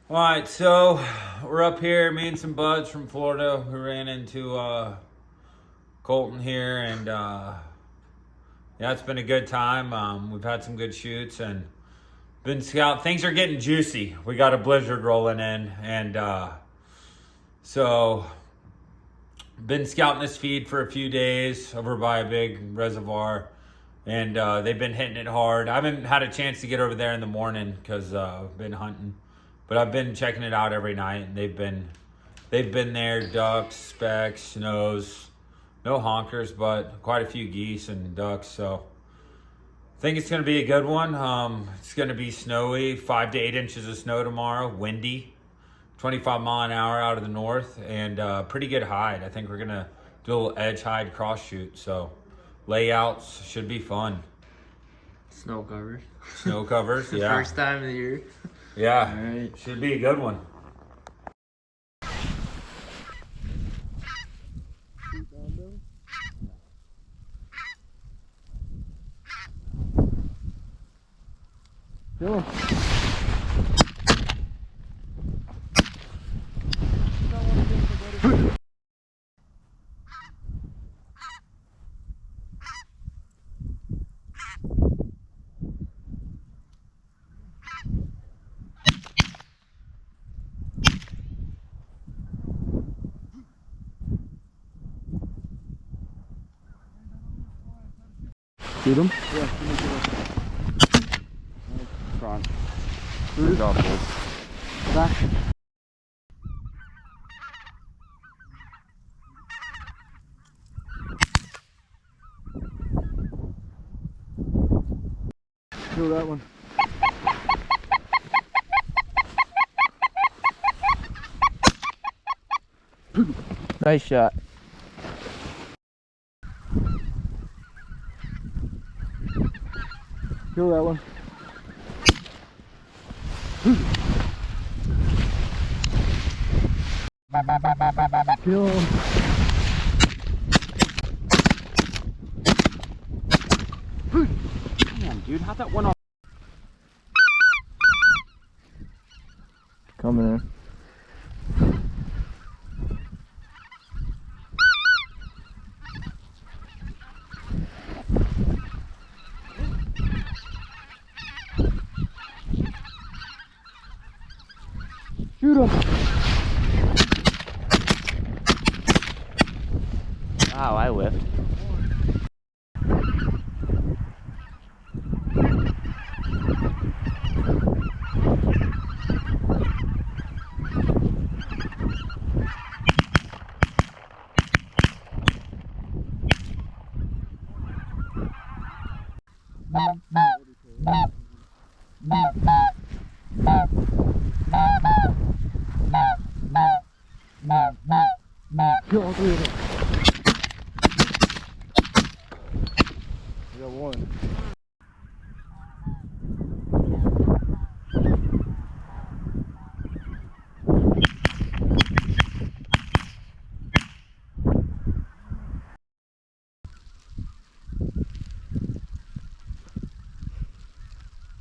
All right, so we're up here, me and some buds from Florida. We ran into Colton here, and yeah, it's been a good time. We've had some good shoots and been scout. Things are getting juicy. We got a blizzard rolling in, and so been scouting this feed for a few days over by a big reservoir, and they've been hitting it hard. I haven't had a chance to get over there in the morning because I've been hunting, but I've been checking it out every night, and they've been there. Ducks, specks, snows, no honkers, but quite a few geese and ducks. So I think it's going to be a good one. It's going to be snowy, 5 to 8 inches of snow tomorrow, windy, 25 mile an hour out of the north, and pretty good hide. I think we're going to do a little edge hide cross shoot. So layouts should be fun. Snow covers. Snow covers, The yeah. first time of the year. Yeah, All right. should be a good one. Kill him. Shoot him? Yeah, front. Good job, boys. Back. Kill that one. Nice shot. Kill that one. Kill him. Damn, dude, how'd that one off? Coming in. Shoot him. Wow, I whiffed. Kill all three of them. We got one.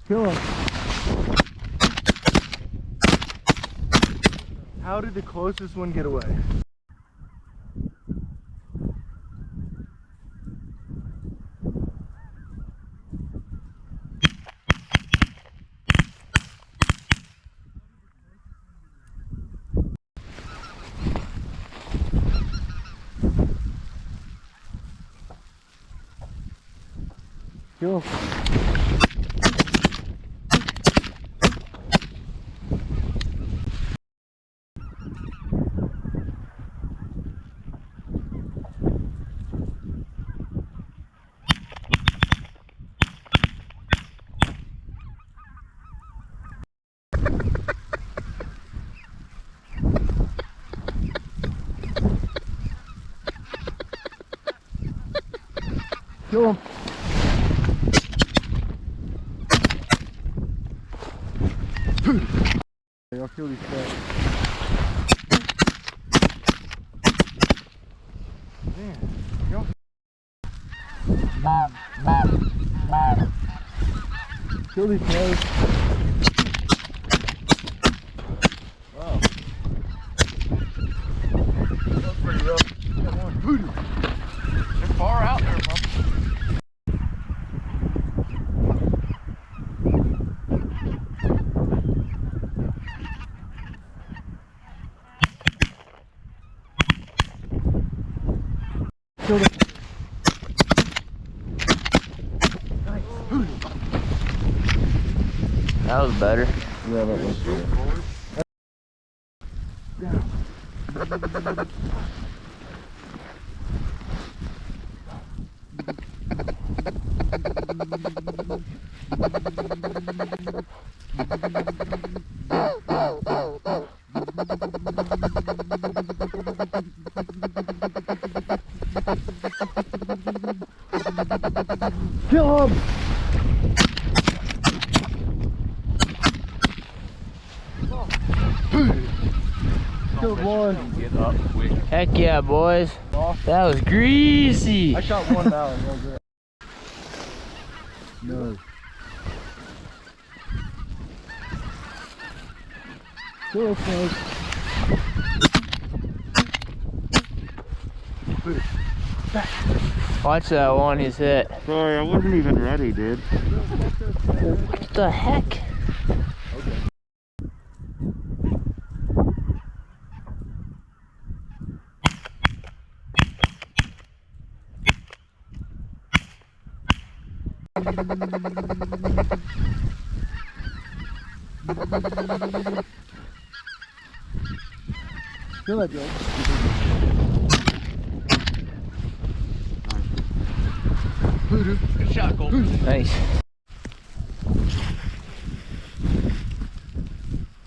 Kill him. How did the closest one get away? Kill him. Kill him. I'll kill these guys. Man, you Kill these guys. Killed him. That was better. Yeah, that was good. Kill him! Killed one. Get up quick. Heck yeah, boys. That was greasy. I shot one now. That was it. No. Kill snake. Watch that one he's hit. Sorry, I wasn't even ready, dude. What the heck? Kill that Joe. Good shot, Cole. Nice.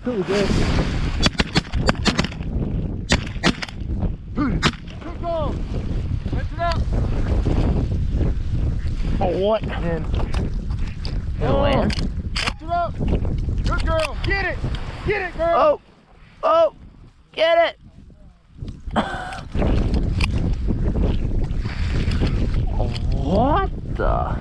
Kill the Joe. Good goal. Lift it up. Oh, what? Man. Oh, man. Lift it up. Good girl. Get it. Get it, girl. Oh, oh, get it. What the?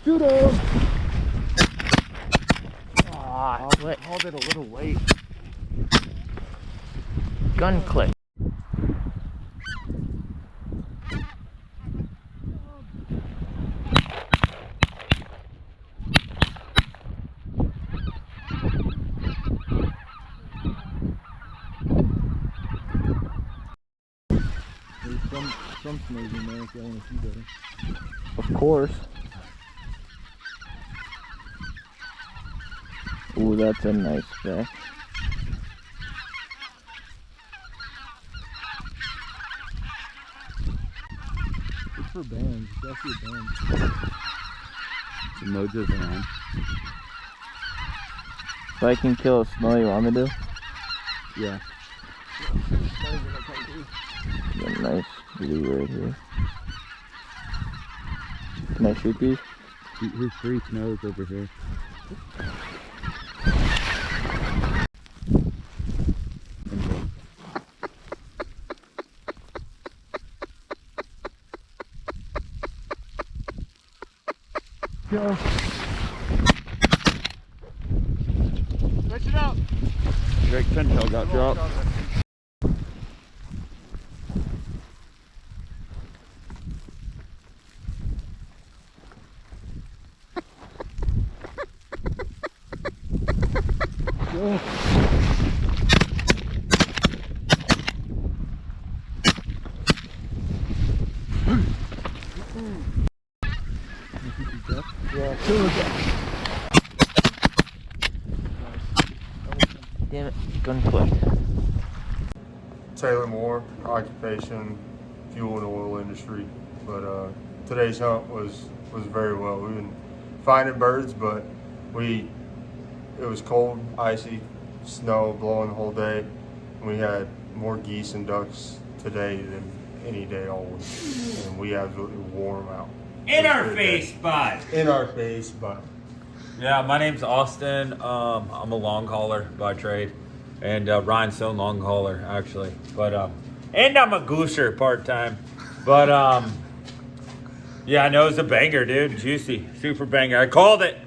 Shoot him. Oh, what? Hold it a little late. Gun click. There's some snakes in there if you want to see better. Of course. Ooh, that's a nice fish. It's for bands. It's actually a band. It's a mojo van. If I can kill a snow, you want me to? Yeah. Got a nice blue right here. Can I shoot these? Here's 3 snows over here. Go. Switch it up. Drake Pintail got dropped. Go. Yeah, kill it. Damn it, gun click. Taylor Moore, occupation, fuel and oil industry. But today's hunt was very well. We've been finding birds, but it was cold, icy, snow blowing the whole day. We had more geese and ducks today than any day all week, and we absolutely wore them out. In our face, bud. In our face, but Yeah, my name's Austin. I'm a long hauler by trade, and Ryan's still a long hauler actually. But and I'm a gooser part time. But yeah, I know it's a banger, dude. Juicy, super banger. I called it.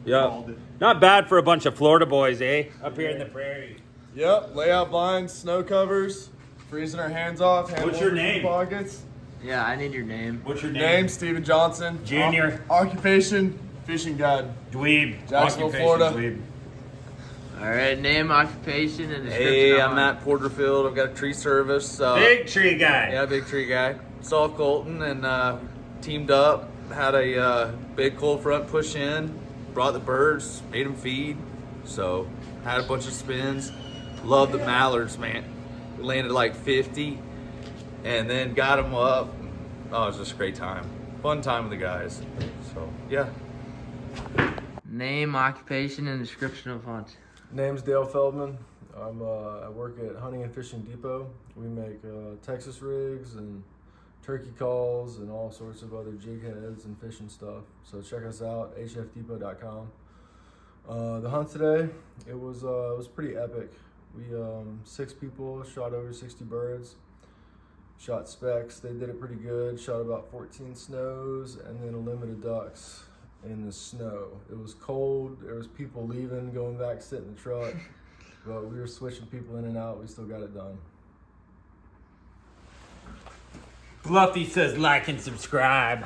Yeah, Called it. not bad for a bunch of Florida boys, eh? Up here in the prairie. Yep, layout blinds, snow covers, freezing our hands off. hand What's your warmers in name? Pockets. Yeah, I need your name. What's your name? Name, Steven Johnson. Junior. Occupation, fishing guide. Dweeb. Jacksonville, Occupation, Florida. Dweeb. All right, name, occupation, and description. Hey, of I'm hunt. Matt Porterfield. I've got a tree service. Big tree guy. Yeah, big tree guy. Saw Colton and teamed up. Had a big cold front push in. Brought the birds. Made them feed. So had a bunch of spins. Loved the mallards, man. We landed like 50, and then got them up. Oh, it was just a great time. Fun time with the guys. So yeah. Name, occupation, and description of hunt. Name's Dale Feldman. I work at Hunting and Fishing Depot. We make Texas rigs and turkey calls and all sorts of other jig heads and fishing stuff. So check us out, hfdepot.com. The hunt today, it was pretty epic. We 6 people shot over 60 birds. Shot specks. They did it pretty good. Shot about 14 snows and then a limit of ducks in the snow. It was cold. There was people leaving, going back, sit in the truck. But we were switching people in and out. We still got it done. Fluffy says like and subscribe.